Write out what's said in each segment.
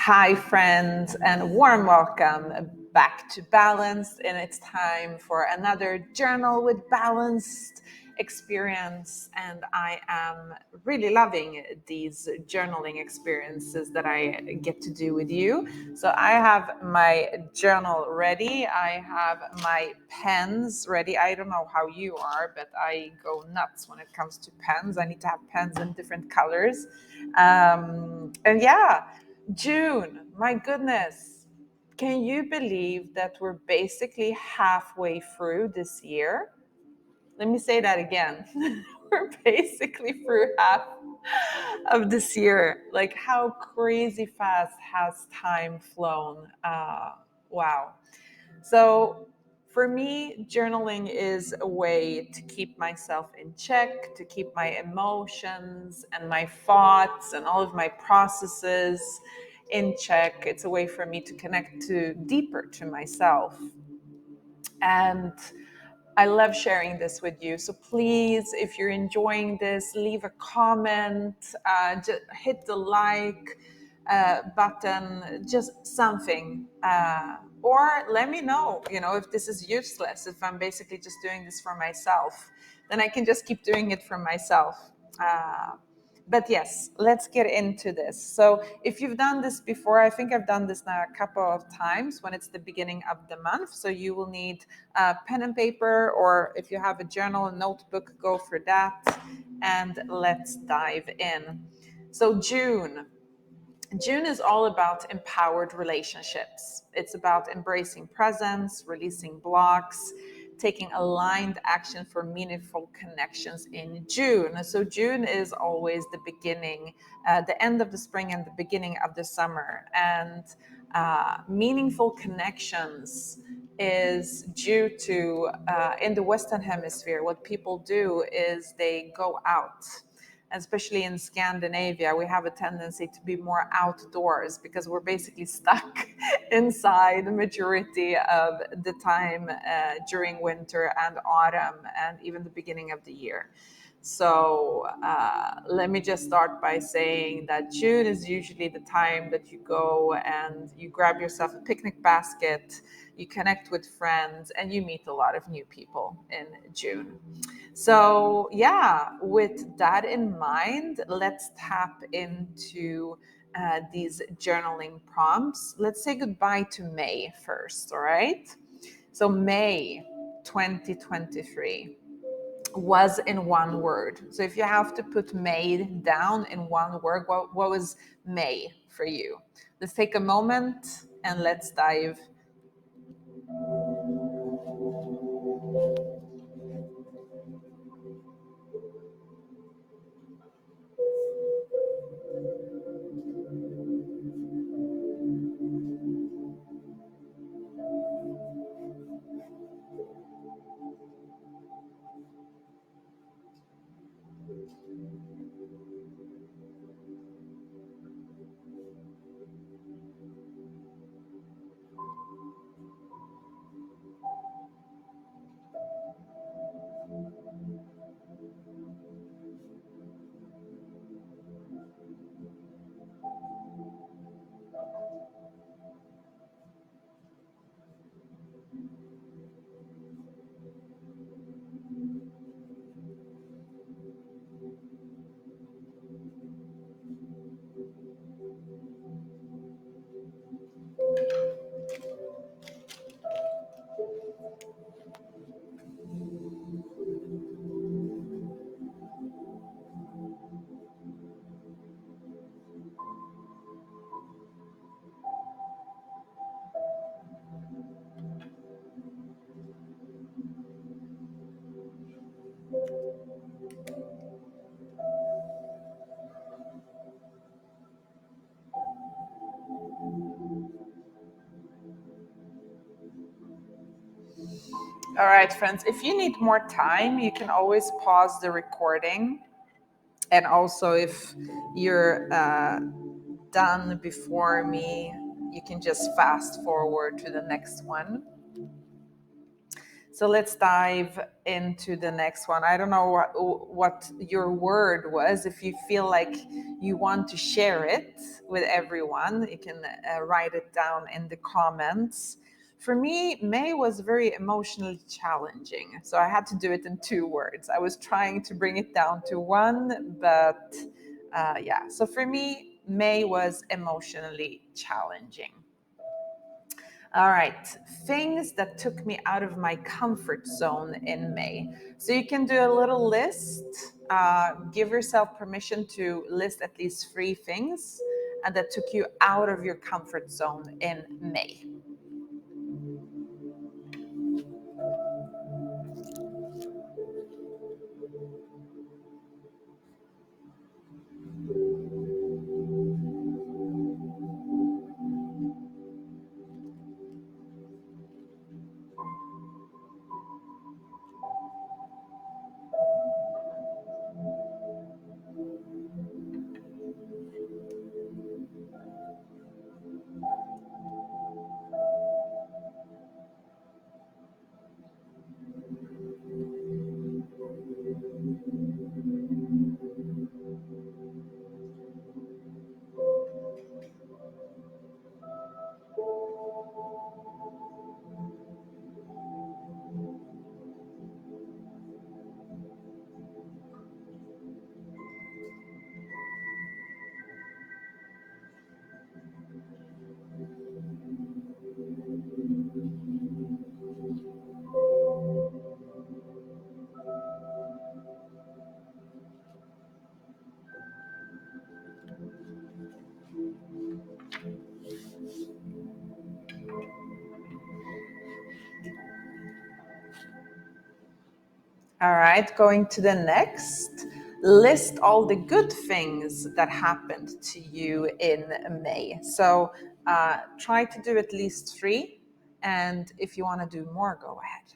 Hi, friends, and warm welcome back to Balance. And it's time for another journal with balanced experience. And I am really loving these journaling experiences that I get to do with you. So I have my journal ready, I have my pens ready. I don't know how you are, but I go nuts when it comes to pens. I need to have pens in different colors. And yeah, June, my goodness. Can you believe that we're basically halfway through this year? Let me say that again. We're basically through half of this year. Like, how crazy fast has time flown? Wow. So, for me, journaling is a way to keep myself in check, to keep my emotions and my thoughts and all of my processes in check. It's a way for me to connect to deeper to myself. And I love sharing this with you. So please, if you're enjoying this, leave a comment, just hit the like button, just something. Or let me know, if this is useless, if I'm basically just doing this for myself, then I can just keep doing it for myself. But yes, let's get into this. So if you've done this before, I think I've done this now a couple of times when it's the beginning of the month. So you will need pen and paper, or if you have a journal, a notebook, go for that. And let's dive in. So June is all about empowered relationships. It's about embracing presence, releasing blocks, taking aligned action for meaningful connections in June. So June is always the beginning, the end of the spring and the beginning of the summer. And meaningful connections is due to, in the Western Hemisphere, what people do is they go out. Especially in Scandinavia, we have a tendency to be more outdoors because we're basically stuck inside the majority of the time during winter and autumn and even the beginning of the year. So let me just start by saying that June is usually the time that you go and you grab yourself a picnic basket, you connect with friends, and you meet a lot of new people in June. So, yeah, with that in mind, let's tap into these journaling prompts. Let's say goodbye to May first, all right? So, May 2023 was in one word. So, if you have to put May down in one word, what was May for you? Let's take a moment and let's dive. All right, friends, if you need more time, you can always pause the recording. And also, if you're done before me, you can just fast forward to the next one. So let's dive into the next one. I don't know what your word was. If you feel like you want to share it with everyone, you can write it down in the comments. For me, May was very emotionally challenging. So I had to do it in 2 words. I was trying to bring it down to one, but yeah. So for me, May was emotionally challenging. All right, things that took me out of my comfort zone in May. So you can do a little list. Give yourself permission to list at least 3 things that took you out of your comfort zone in May. All right, going to the next. List all the good things that happened to you in May. So try to do at least 3. And if you want to do more, go ahead.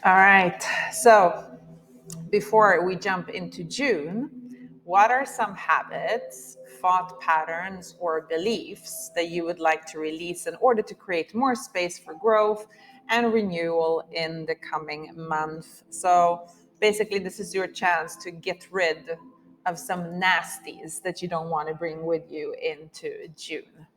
All right, so before we jump into June, what are some habits, thought patterns, or beliefs that you would like to release in order to create more space for growth and renewal in the coming month? So basically, this is your chance to get rid of some nasties that you don't want to bring with you into June.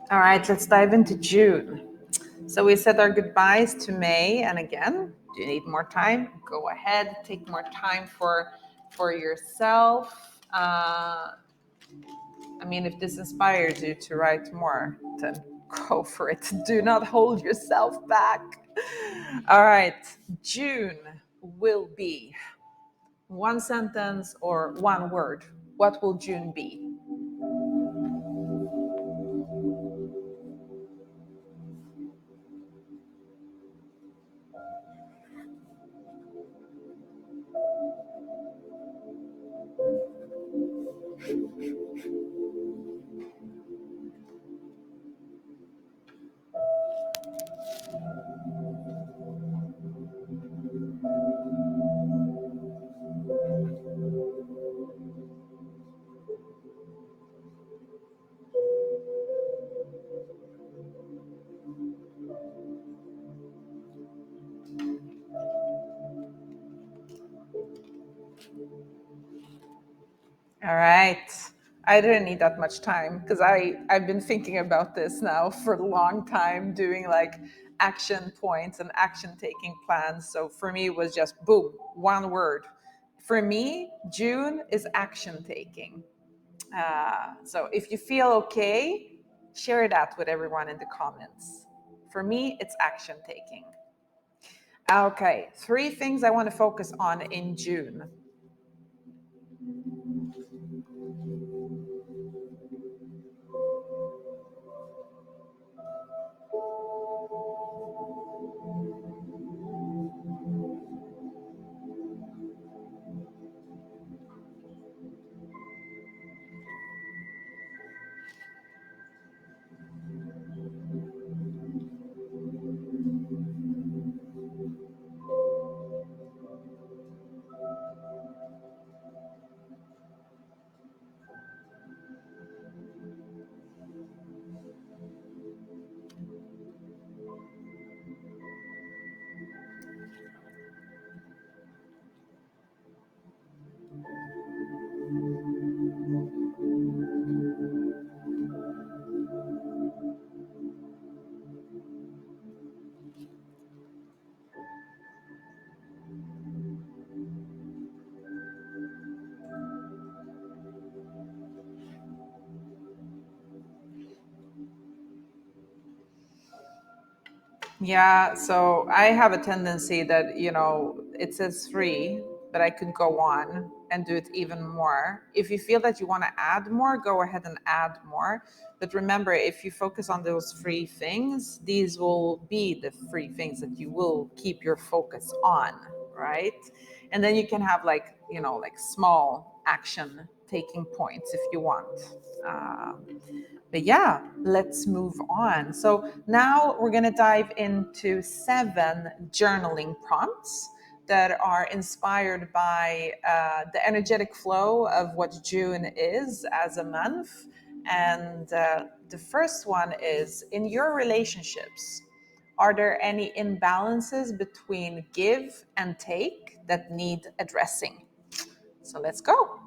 All right, let's dive into June. So we said our goodbyes to May, and again, do you need more time? Go ahead, take more time for yourself. I mean, if this inspires you to write more, then go for it. Do not hold yourself back. All right, June will be one sentence or one word. What will June be? All right. I didn't need that much time because I've been thinking about this now for a long time, doing like action points and action taking plans. So for me, it was just boom, one word. For me, June is action taking. So if you feel okay, share that with everyone in the comments. For me, it's action taking. Okay, 3 things I want to focus on in June. Yeah, so I have a tendency that, it says 3, but I could go on and do it even more. If you feel that you want to add more, go ahead and add more. But remember, if you focus on those 3 things, these will be the 3 things that you will keep your focus on, right? And then you can have like small action taking points if you want. But yeah, let's move on. So now we're going to dive into 7 journaling prompts that are inspired by the energetic flow of what June is as a month. And the first one is, in your relationships, are there any imbalances between give and take that need addressing? So let's go.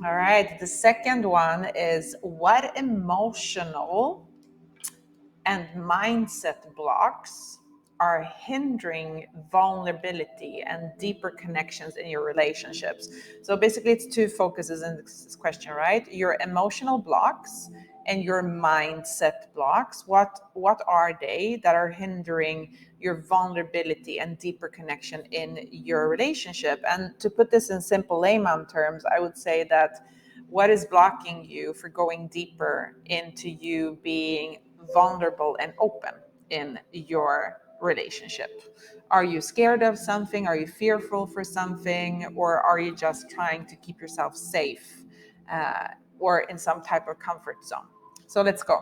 All right. The second one is, what emotional and mindset blocks are hindering vulnerability and deeper connections in your relationships? So basically, it's two focuses in this question, right? Your emotional blocks and your mindset blocks. What are they that are hindering your vulnerability and deeper connection in your relationship? And to put this in simple layman terms, I would say that what is blocking you for going deeper into you being vulnerable and open in your relationship? Are you scared of something? Are you fearful for something? Or are you just trying to keep yourself safe, uh, or in some type of comfort zone? So let's go.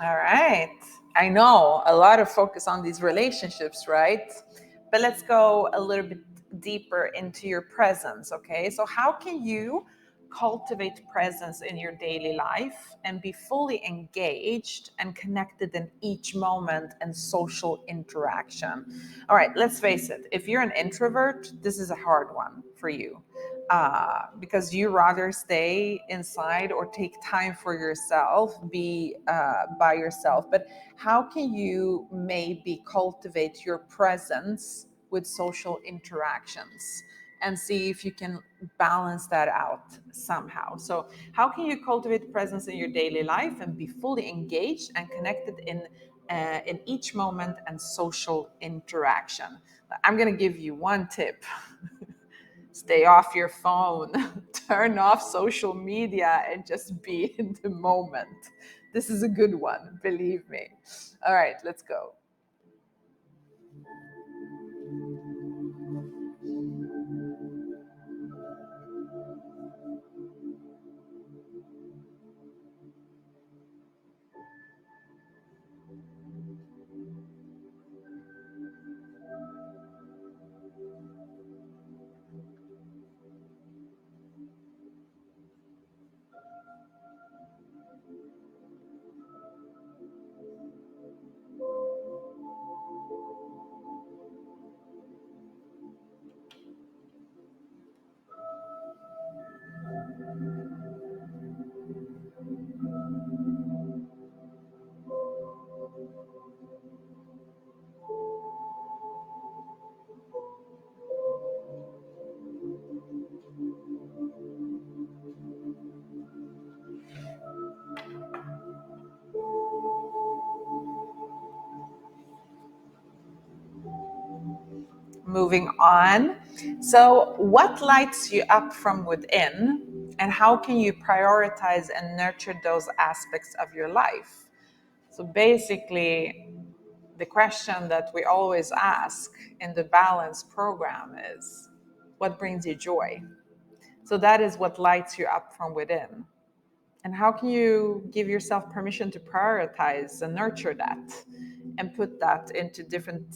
All right. I know a lot of focus on these relationships, right? But let's go a little bit deeper into your presence, okay? So, how can you cultivate presence in your daily life and be fully engaged and connected in each moment and social interaction? All right, let's face it. If you're an introvert, this is a hard one for you, because you rather stay inside or take time for yourself, be by yourself. But how can you maybe cultivate your presence with social interactions and see if you can balance that out somehow? So, how can you cultivate presence in your daily life and be fully engaged and connected in each moment and social interaction? I'm going to give you one tip. Stay off your phone, turn off social media, and just be in the moment. This is a good one, believe me. All right, let's go. Moving on. So, what lights you up from within, and how can you prioritize and nurture those aspects of your life? So, basically, the question that we always ask in the balance program is, what brings you joy? So, that is what lights you up from within. And how can you give yourself permission to prioritize and nurture that and put that into different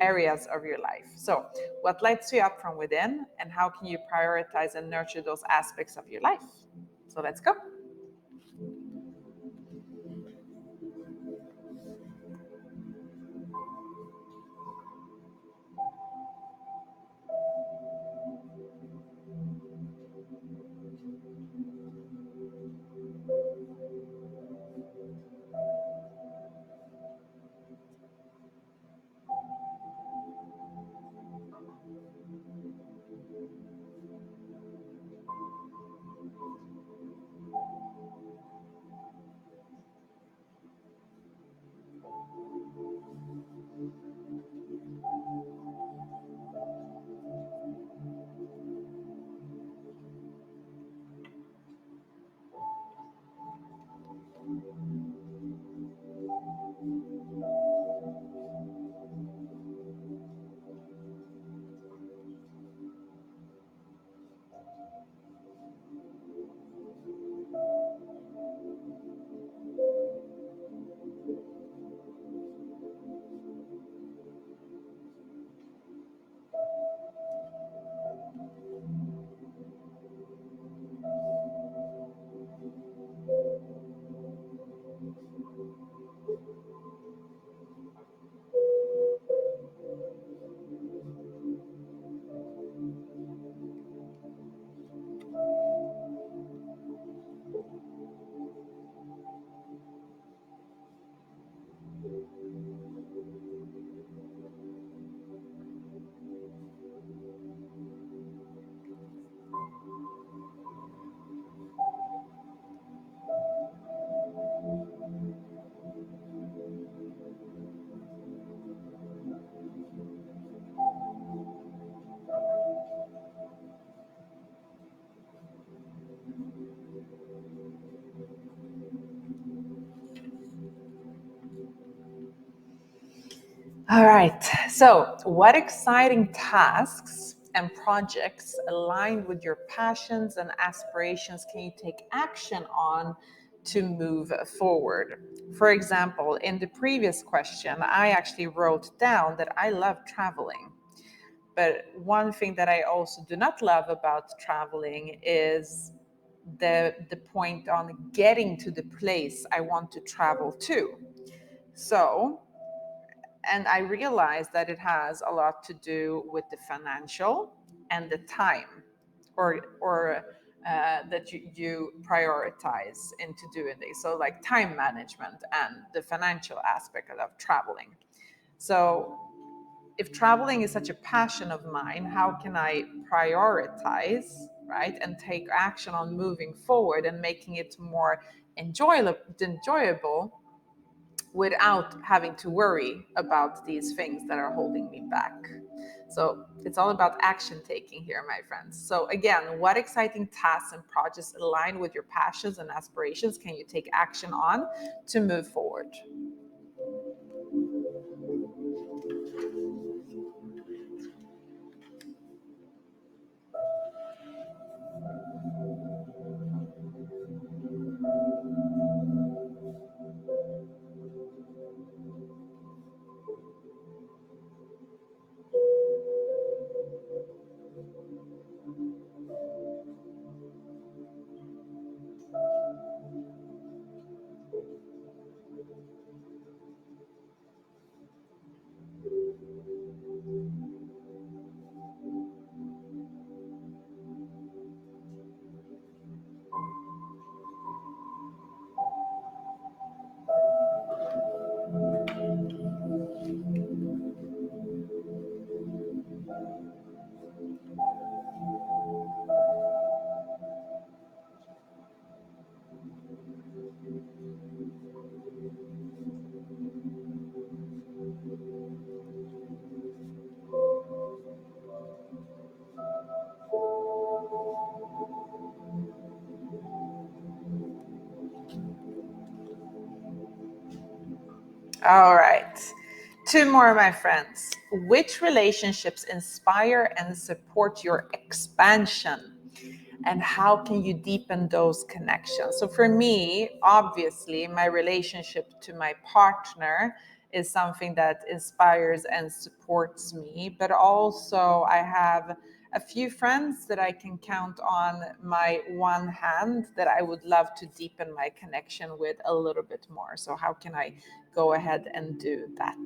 areas of your life. So, what lights you up from within, and how can you prioritize and nurture those aspects of your life? So, let's go. All right. So, what exciting tasks and projects aligned with your passions and aspirations can you take action on to move forward? For example, in the previous question, I actually wrote down that I love traveling. But one thing that I also do not love about traveling is the point on getting to the place I want to travel to. So, and I realized that it has a lot to do with the financial and the time, or that you prioritize into doing this. So, like time management and the financial aspect of traveling. So, if traveling is such a passion of mine, how can I prioritize, right, and take action on moving forward and making it more enjoyable without having to worry about these things that are holding me back? So it's all about action taking here, my friends. So again, what exciting tasks and projects align with your passions and aspirations can you take action on to move forward? All right. Two more, my friends. Which relationships inspire and support your expansion? And how can you deepen those connections? So, for me, obviously, my relationship to my partner is something that inspires and supports me. But also I have a few friends that I can count on my one hand that I would love to deepen my connection with a little bit more. So how can I go ahead and do that?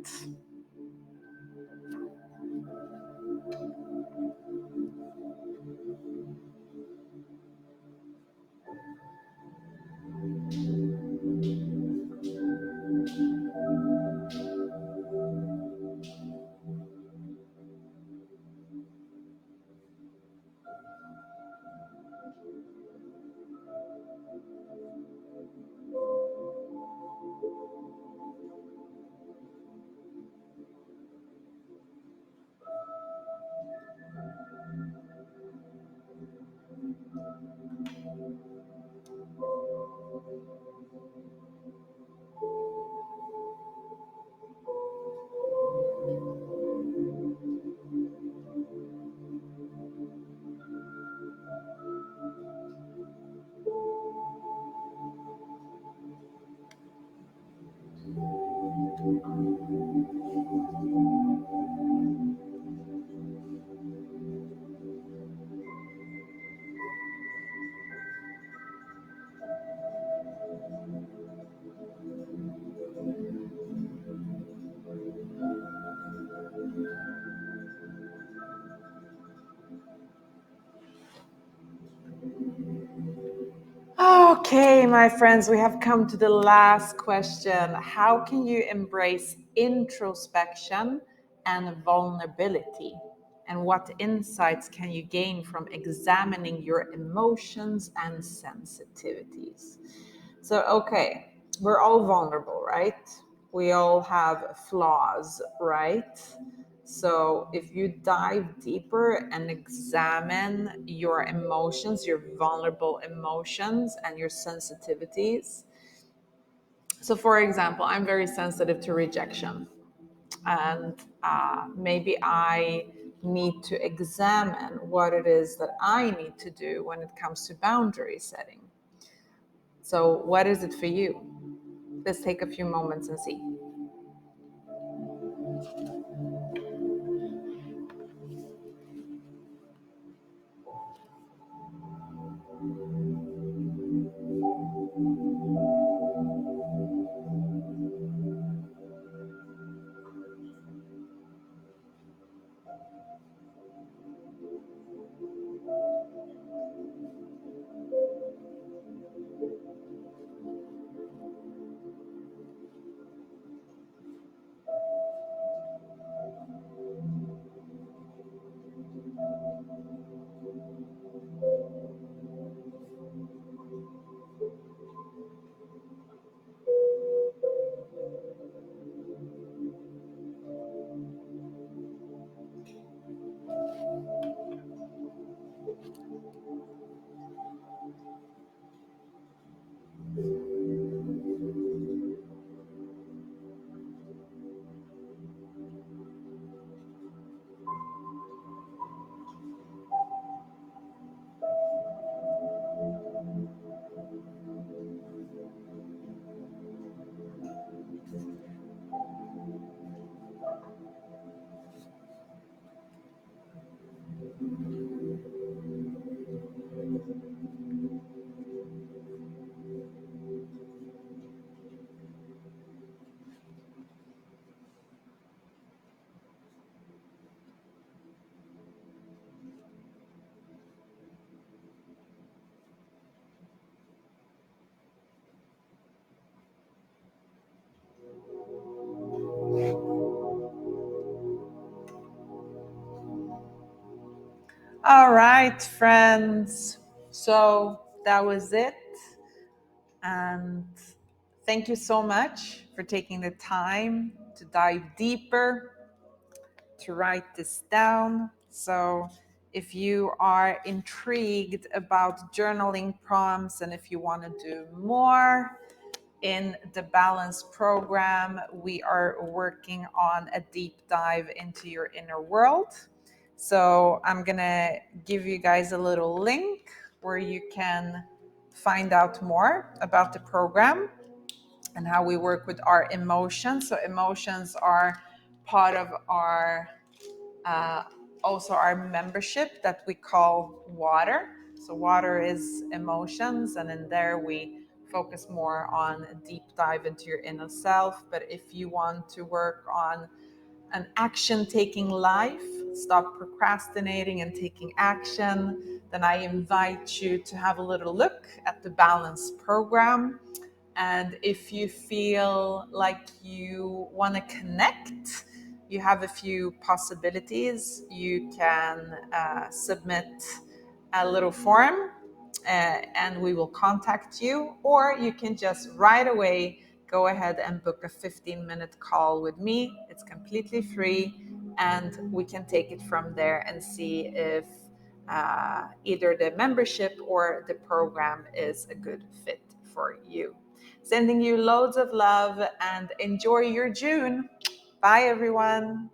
Okay, my friends, we have come to the last question. How can you embrace introspection and vulnerability? And what insights can you gain from examining your emotions and sensitivities? So, okay, we're all vulnerable, right? We all have flaws, right? So, if you dive deeper and examine your emotions, your vulnerable emotions, and your sensitivities. So, for example, I'm very sensitive to rejection, and maybe I need to examine what it is that I need to do when it comes to boundary setting. So, what is it for you? Let's take a few moments and see. All right, friends. So that was it. And thank you so much for taking the time to dive deeper, to write this down. So if you are intrigued about journaling prompts and if you want to do more in the Balance program, we are working on a deep dive into your inner world. So I'm going to give you guys a little link where you can find out more about the program. and how we work with our emotions. So emotions are part of our uh, also our membership that we call water. So water is emotions, and in there we focus more on a deep dive into your inner self. But if you want to work on an action taking life, stop procrastinating and taking action, then I invite you to have a little look at the Balance program. And if you feel like you want to connect, you have a few possibilities. You can submit a little form and we will contact you, or you can just right away go ahead and book a 15-minute call with me. It's completely free, and we can take it from there and see if either the membership or the program is a good fit for you. Sending you loads of love and enjoy your June. Bye, everyone.